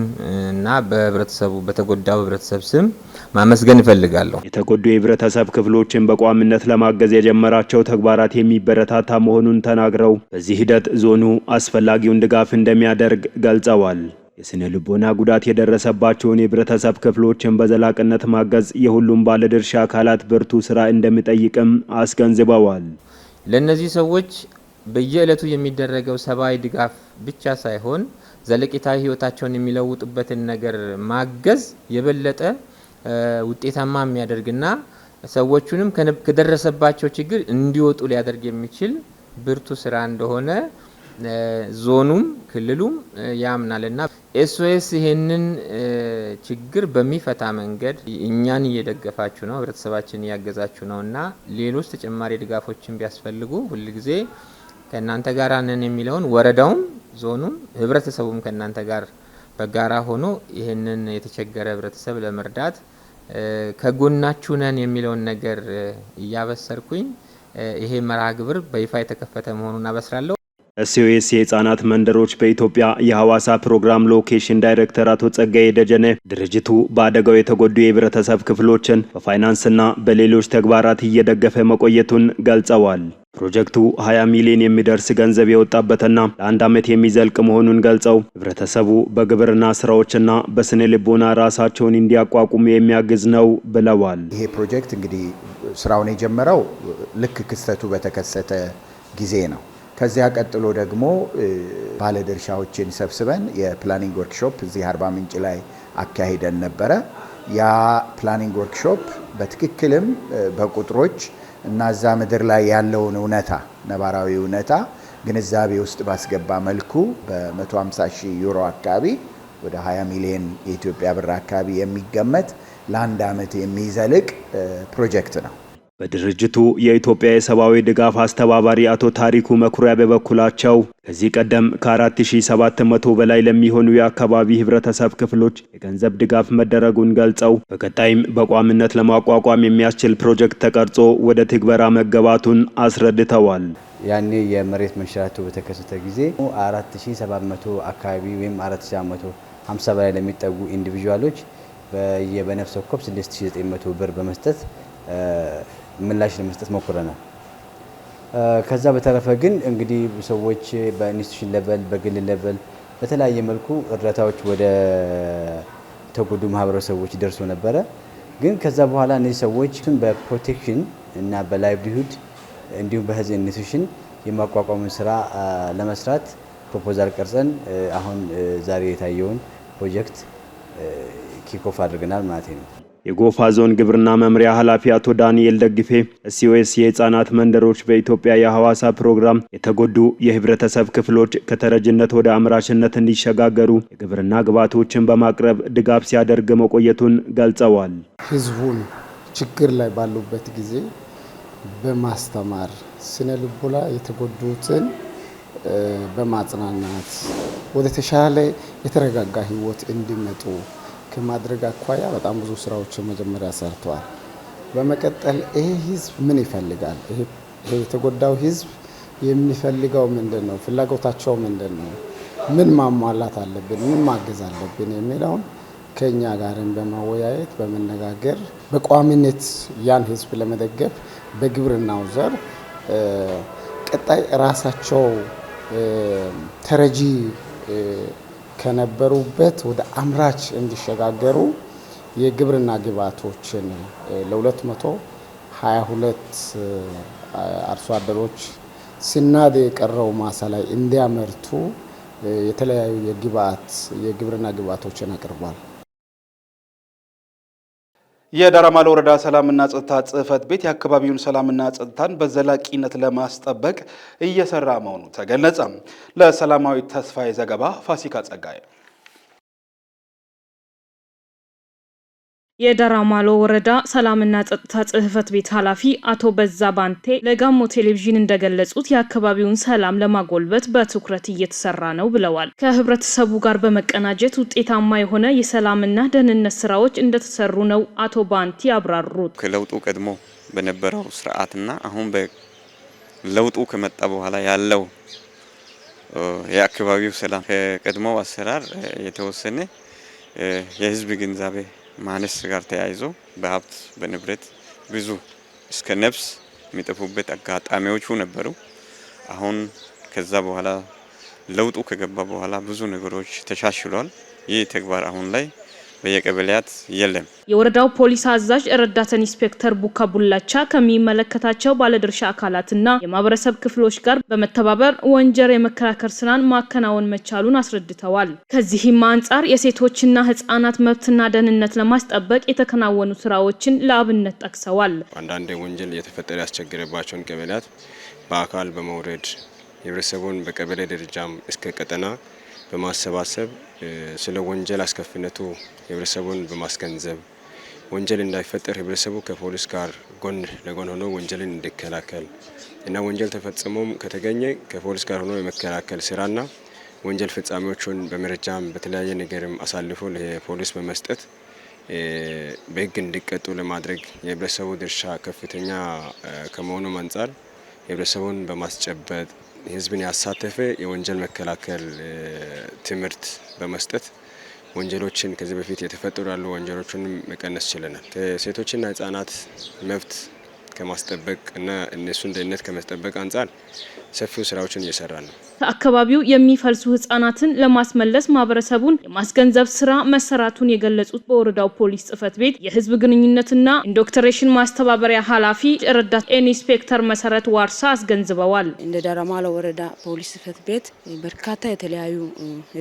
እና በህብረተሰቡ በተጎዳው ህብረተሰብ ስም ማመስገን እፈልጋለሁ። የተጎዱ የህብረተሰብ ክፍሎችን በቋሚነት ለማገዝ የጀመራቸው ተግባራት የሚበረታታ መሆኑን ተናግረው በዚህ ሂደት ዞኑ አስፈላጊውን ድጋፍ እንደሚያደርግ ገልጸዋል። የስነ ልቦና ጉዳት የደረሰባቸውን የህብረተሰብ ክፍሎችን በዘላቂነት ማገዝ የሁሉም ባለድርሻ አካላት ብርቱ ስራ እንደሚጠይቅም አስገንዝበዋል። ለነዚህ ሰዎች በየዕለቱ የሚደረገው ሰብአዊ ድጋፍ ብቻ ሳይሆን ዘለቂታዊ ህይወታቸውን የሚለውጡበትን ነገር ማገዝ የበለጠ ውጤታማ የሚያደርግና ሰዎቹንም ከደረሰባቸው ችግር እንዲወጡ ሊያደርግ የሚችል ብርቱ ስራ እንደሆነ ዞኑም ክልሉም ያምናልና ኤስኦኤስ ይሄንን ችግር በሚፈታ መንገድ እኛን እየደገፋችሁ ነው፣ ህብረተሰባችን እያገዛችሁ ነውና ሌሎች ተጨማሪ ድጋፎችን ቢያስፈልጉ ሁልጊዜ ከእናንተ ጋር ነን የሚለውን ወረዳውም ዞኑም ህብረተሰቡም ከእናንተ ጋር በጋራ ሆኖ ይህንን የተቸገረ ህብረተሰብ ለመርዳት ከጎናችሁ ነን የሚለውን ነገር እያበሰርኩኝ ይሄ መርሃ ግብር በይፋ የተከፈተ መሆኑን አበስራለሁ። ኤስኦኤስ የህፃናት መንደሮች በኢትዮጵያ የሐዋሳ ፕሮግራም ሎኬሽን ዳይሬክተር አቶ ጸጋዬ ደጀነ ድርጅቱ በአደጋው የተጎዱ የህብረተሰብ ክፍሎችን በፋይናንስና በሌሎች ተግባራት እየደገፈ መቆየቱን ገልጸዋል። ፕሮጀክቱ 20 ሚሊዮን የሚደርስ ገንዘብ የወጣበትና ለአንድ ዓመት የሚዘልቅ መሆኑን ገልጸው ህብረተሰቡ በግብርና ስራዎችና በስነ ልቦና ራሳቸውን እንዲያቋቁሙ የሚያግዝ ነው ብለዋል። ይሄ ፕሮጀክት እንግዲህ ስራውን የጀመረው ልክ ክስተቱ በተከሰተ ጊዜ ነው። ከዚያ ቀጥሎ ደግሞ ባለድርሻዎችን ሰብስበን የፕላኒንግ ወርክሾፕ እዚህ አርባ ምንጭ ላይ አካሂደን ነበረ። ያ ፕላኒንግ ወርክሾፕ በትክክልም በቁጥሮች እና እዛ ምድር ላይ ያለውን እውነታ ነባራዊ እውነታ ግንዛቤ ውስጥ ባስገባ መልኩ በ150,000 ዩሮ አካባቢ ወደ 20 ሚሊዮን የኢትዮጵያ ብር አካባቢ የሚገመት ለአንድ ዓመት የሚዘልቅ ፕሮጀክት ነው። በድርጅቱ የኢትዮጵያ የሰብአዊ ድጋፍ አስተባባሪ አቶ ታሪኩ መኩሪያ በበኩላቸው ከዚህ ቀደም ከ4700 በላይ ለሚሆኑ የአካባቢ ህብረተሰብ ክፍሎች የገንዘብ ድጋፍ መደረጉን ገልጸው በቀጣይም በቋሚነት ለማቋቋም የሚያስችል ፕሮጀክት ተቀርጾ ወደ ትግበራ መገባቱን አስረድተዋል። ያኔ የመሬት መንሸራተቱ በተከሰተ ጊዜ 4700 አካባቢ ወይም 4750 በላይ ለሚጠጉ ኢንዲቪጁዋሎች በነፍስ ወከፍ 6900 ብር በመስጠት ምላሽ ለመስጠት ሞክረናል። ከዛ በተረፈ ግን እንግዲህ ሰዎች በኢንስቲትዩሽን ሌቨል በግል ሌቨል በተለያየ መልኩ እርዳታዎች ወደ ተጎዱ ማህበረሰቦች ደርሶ ነበረ። ግን ከዛ በኋላ እነዚህ ሰዎች በፕሮቴክሽን እና በላይቭሊሁድ እንዲሁም በሄልዝ ኢንስቲትዩሽን የማቋቋሙን ስራ ለመስራት ፕሮፖዛል ቀርጸን አሁን ዛሬ የታየውን ፕሮጀክት ኪክ ኦፍ አድርገናል ማለት ነው። የጎፋ ዞን ግብርና መምሪያ ኃላፊ አቶ ዳንኤል ደግፌ SOS የህፃናት መንደሮች በኢትዮጵያ የሐዋሳ ፕሮግራም የተጎዱ የህብረተሰብ ክፍሎች ከተረጅነት ወደ አምራችነት እንዲሸጋገሩ የግብርና ግብዓቶችን በማቅረብ ድጋፍ ሲያደርግ መቆየቱን ገልጸዋል። ህዝቡን ችግር ላይ ባሉበት ጊዜ በማስተማር ስነ ልቦና የተጎዱትን በማጽናናት ወደ ተሻለ የተረጋጋ ህይወት እንዲመጡ ከማድረግ አኳያ በጣም ብዙ ስራዎች መጀመሪያ ሰርተዋል። በመቀጠል ይሄ ህዝብ ምን ይፈልጋል? ይሄ የተጎዳው ህዝብ የሚፈልገው ምንድነው? ፍላጎታቸው ምንድነው? ምን ማሟላት አለብን? ምን ማገዝ አለብን? የሚለውን ከኛ ጋርም በማወያየት በመነጋገር በቋሚነት ያን ህዝብ ለመደገፍ በግብርናው ዘር ቀጣይ ራሳቸው ተረጂ ከነበሩበት ወደ አምራች እንዲሸጋገሩ የግብርና ግብዓቶችን ለ222 አርሶ አደሮች ሲናድ የቀረው ማሳ ላይ እንዲያመርቱ የተለያዩ የግብርና ግብዓቶችን አቅርቧል። የዳራማሎ ወረዳ ሰላምና ጸጥታ ጽሕፈት ቤት የአካባቢውን ሰላምና ጸጥታን በዘላቂነት ለማስጠበቅ እየሰራ መሆኑ ተገለጸ። ለሰላማዊ ተስፋዬ ዘገባ ፋሲካ ጸጋይ። የዳራማሎ ወረዳ ሰላምና ጸጥታ ጽሕፈት ቤት ኃላፊ አቶ በዛ ባንቴ ለጋሞ ቴሌቪዥን እንደገለጹት የአካባቢውን ሰላም ለማጎልበት በትኩረት እየተሰራ ነው ብለዋል። ከህብረተሰቡ ጋር በመቀናጀት ውጤታማ የሆነ የሰላምና ደህንነት ስራዎች እንደተሰሩ ነው አቶ ባንቲ ያብራሩት። ከለውጡ ቀድሞ በነበረው ስርዓትና አሁን በለውጡ ከመጣ በኋላ ያለው የአካባቢው ሰላም ከቀድሞው አሰራር የተወሰነ የህዝብ ግንዛቤ ማነስ ጋር ተያይዞ በሀብት በንብረት ብዙ እስከ ነፍስ የሚጠፉበት አጋጣሚዎቹ ነበሩ። አሁን ከዛ በኋላ ለውጡ ከገባ በኋላ ብዙ ነገሮች ተሻሽሏል። ይህ ተግባር አሁን ላይ በየቀበሌያት የለም። የወረዳው ፖሊስ አዛዥ ረዳት ኢንስፔክተር ቡካ ቡላቻ ከሚመለከታቸው ባለድርሻ አካላትና የማህበረሰብ ክፍሎች ጋር በመተባበር ወንጀል የመከላከል ስራን ማከናወን መቻሉን አስረድተዋል። ከዚህም አንጻር የሴቶችና ህፃናት መብትና ደህንነት ለማስጠበቅ የተከናወኑ ስራዎችን ለአብነት ጠቅሰዋል። አንዳንድ ወንጀል የተፈጠረ ያስቸገረባቸውን ቀበሌያት በአካል በመውረድ የህብረተሰቡን በቀበሌ ደረጃም እስከ ቀጠና በማሰባሰብ ስለ ወንጀል አስከፊነቱ ህብረተሰቡን በማስገንዘብ ወንጀል እንዳይፈጠር ህብረተሰቡ ከፖሊስ ጋር ጎን ለጎን ሆኖ ወንጀልን እንዲከላከል እና ወንጀል ተፈጽሞም ከተገኘ ከፖሊስ ጋር ሆኖ የመከላከል ስራና ወንጀል ፈጻሚዎቹን በመረጃም በተለያየ ነገርም አሳልፎ ለፖሊስ በመስጠት በህግ እንዲቀጡ ለማድረግ የህብረተሰቡ ድርሻ ከፍተኛ ከመሆኑ አንጻር ህብረተሰቡን በማስጨበጥ ህዝብን ያሳተፈ የወንጀል መከላከል ትምህርት በመስጠት ወንጀሎችን ከዚህ በፊት የተፈጠሩ ያሉ ወንጀሎችን መቀነስ ችለናል። ሴቶችና ህፃናት መብት ከማስጠበቅ እና እነሱን ደህንነት ከማስጠበቅ አንጻር ሰፊው ስራዎችን እየሰራ ነው። ከአካባቢው የሚፈልሱ ህፃናትን ለማስመለስ ማህበረሰቡን የማስገንዘብ ስራ መሰራቱን የገለጹት በወረዳው ፖሊስ ጽሕፈት ቤት የህዝብ ግንኙነትና ኢንዶክትሬሽን ማስተባበሪያ ኃላፊ ረዳት ኢንስፔክተር መሰረት ዋርሳ አስገንዝበዋል። እንደ ዳራማሎ ወረዳ ፖሊስ ጽሕፈት ቤት በርካታ የተለያዩ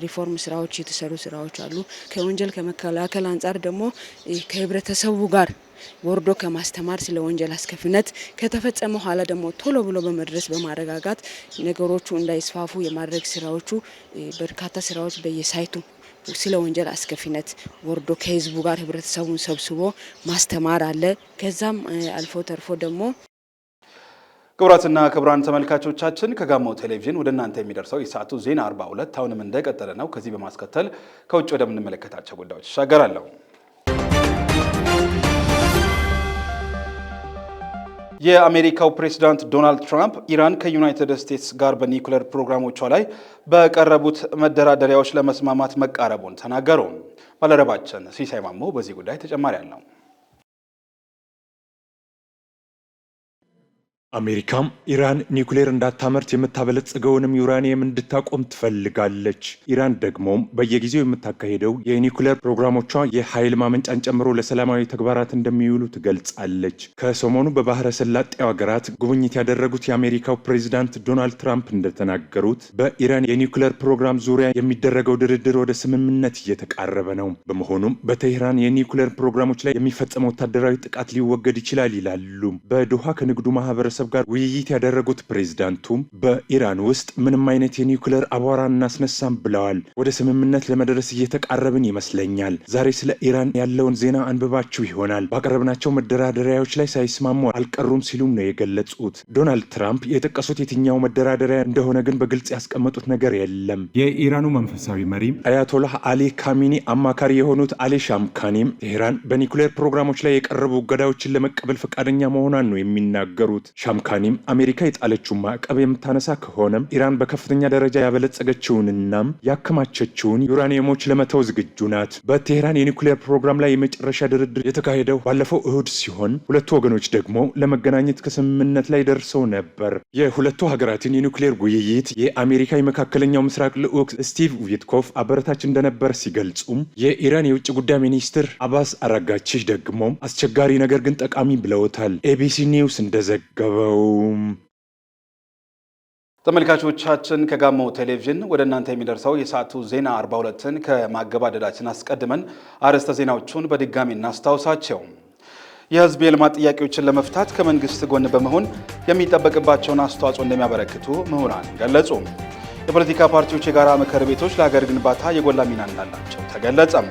ሪፎርም ስራዎች የተሰሩ ስራዎች አሉ። ከወንጀል ከመከላከል አንጻር ደግሞ ከህብረተሰቡ ጋር ወርዶ ከማስተማር ስለ ወንጀል አስከፊነት ከተፈጸመ ኋላ ደግሞ ቶሎ ብሎ በመድረስ በማረጋጋት ነገሮቹ እንዳይስፋፉ የማድረግ ስራዎቹ በርካታ ስራዎች በየሳይቱ ስለ ወንጀል አስከፊነት ወርዶ ከህዝቡ ጋር ህብረተሰቡን ሰብስቦ ማስተማር አለ። ከዛም አልፎ ተርፎ ደግሞ ክቡራትና ክቡራን ተመልካቾቻችን ከጋሞ ቴሌቪዥን ወደ እናንተ የሚደርሰው የሰዓቱ ዜና 42 አሁንም እንደቀጠለ ነው። ከዚህ በማስከተል ከውጭ ወደምንመለከታቸው ጉዳዮች ይሻገራለሁ። የአሜሪካው ፕሬዝዳንት ዶናልድ ትራምፕ ኢራን ከዩናይትድ ስቴትስ ጋር በኒውክሌር ፕሮግራሞቿ ላይ በቀረቡት መደራደሪያዎች ለመስማማት መቃረቡን ተናገሩ። ባልደረባችን ሲሳይ ማሞ በዚህ ጉዳይ ተጨማሪ አለው። አሜሪካም ኢራን ኒውክሌር እንዳታመርት የምታበለጽገውንም ዩራኒየም እንድታቆም ትፈልጋለች። ኢራን ደግሞ በየጊዜው የምታካሄደው የኒውክሌር ፕሮግራሞቿ የኃይል ማመንጫን ጨምሮ ለሰላማዊ ተግባራት እንደሚውሉ ትገልጻለች። ከሰሞኑ በባህረ ሰላጤው ሀገራት ጉብኝት ያደረጉት የአሜሪካው ፕሬዚዳንት ዶናልድ ትራምፕ እንደተናገሩት በኢራን የኒውክሌር ፕሮግራም ዙሪያ የሚደረገው ድርድር ወደ ስምምነት እየተቃረበ ነው። በመሆኑም በቴህራን የኒውክሌር ፕሮግራሞች ላይ የሚፈጸመው ወታደራዊ ጥቃት ሊወገድ ይችላል ይላሉ። በዶሃ ከንግዱ ማህበረሰብ ጋር ውይይት ያደረጉት ፕሬዝዳንቱ በኢራን ውስጥ ምንም አይነት የኒውክሌር አቧራ እናስነሳም ብለዋል። ወደ ስምምነት ለመድረስ እየተቃረብን ይመስለኛል። ዛሬ ስለ ኢራን ያለውን ዜና አንብባችሁ ይሆናል። ባቀረብናቸው መደራደሪያዎች ላይ ሳይስማሙ አልቀሩም ሲሉም ነው የገለጹት። ዶናልድ ትራምፕ የጠቀሱት የትኛው መደራደሪያ እንደሆነ ግን በግልጽ ያስቀመጡት ነገር የለም። የኢራኑ መንፈሳዊ መሪ አያቶላህ አሊ ካሚኒ አማካሪ የሆኑት አሊ ሻምካኒም ቴህራን በኒውክሌር ፕሮግራሞች ላይ የቀረቡ እገዳዎችን ለመቀበል ፈቃደኛ መሆኗን ነው የሚናገሩት። ሻምካኒም አሜሪካ የጣለችውን ማዕቀብ የምታነሳ ከሆነም ኢራን በከፍተኛ ደረጃ ያበለጸገችውንና ያከማቸችውን ዩራኒየሞች ለመተው ዝግጁ ናት። በቴህራን የኒውክሌር ፕሮግራም ላይ የመጨረሻ ድርድር የተካሄደው ባለፈው እሁድ ሲሆን ሁለቱ ወገኖች ደግሞ ለመገናኘት ከስምምነት ላይ ደርሰው ነበር። የሁለቱ ሀገራትን የኒውክሌር ውይይት የአሜሪካ የመካከለኛው ምስራቅ ልዑክ ስቲቭ ዊትኮፍ አበረታች እንደነበር ሲገልጹም የኢራን የውጭ ጉዳይ ሚኒስትር አባስ አራጋቺ ደግሞ አስቸጋሪ ነገር ግን ጠቃሚ ብለውታል። ኤቢሲ ኒውስ እንደዘገበው ተመልካቾቻችን ከጋሞ ቴሌቪዥን ወደ እናንተ የሚደርሰው የሰዓቱ ዜና 42ን ከማገባደዳችን አስቀድመን አርዕስተ ዜናዎቹን በድጋሚ እናስታውሳቸው። የህዝብ የልማት ጥያቄዎችን ለመፍታት ከመንግስት ጎን በመሆን የሚጠበቅባቸውን አስተዋጽኦ እንደሚያበረክቱ ምሁራን ገለጹ። የፖለቲካ ፓርቲዎች የጋራ ምክር ቤቶች ለሀገር ግንባታ የጎላ ሚና እንዳላቸው ተገለጸም።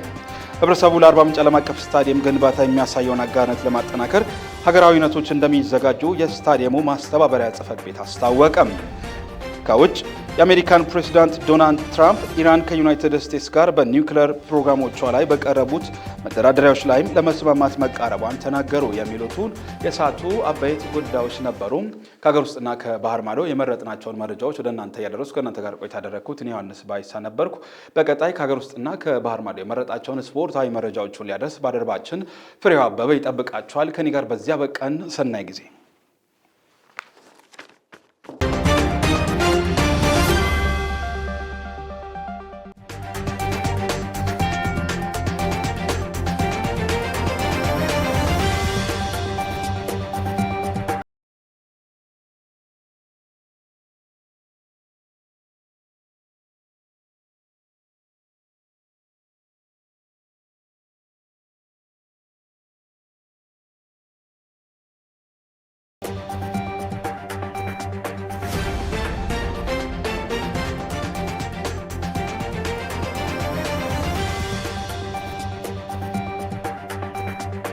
ህብረተሰቡ ለአርባ ምንጭ ዓለም አቀፍ ስታዲየም ግንባታ የሚያሳየውን አጋርነት ለማጠናከር ሀገራዊ ነቶች እንደሚዘጋጁ የስታዲየሙ ማስተባበሪያ ጽሕፈት ቤት አስታወቀም። ከውጭ የአሜሪካን ፕሬዚዳንት ዶናልድ ትራምፕ ኢራን ከዩናይትድ ስቴትስ ጋር በኒውክሌር ፕሮግራሞቿ ላይ በቀረቡት መደራደሪያዎች ላይም ለመስማማት መቃረቧን ተናገሩ። የሚሉትን የሰዓቱ አበይት ጉዳዮች ነበሩ። ከሀገር ውስጥና ከባህር ማዶ የመረጥናቸውን መረጃዎች ወደ እናንተ እያደረስኩ ከእናንተ ጋር ቆይታ ያደረግኩት እኔ ዮሐንስ ባይሳ ነበርኩ። በቀጣይ ከሀገር ውስጥና ከባህር ማዶ የመረጣቸውን ስፖርታዊ መረጃዎችን ሊያደርስ ባልደረባችን ፍሬው አበበ ይጠብቃችኋል። ከኔ ጋር በዚያ በቀን ሰናይ ጊዜ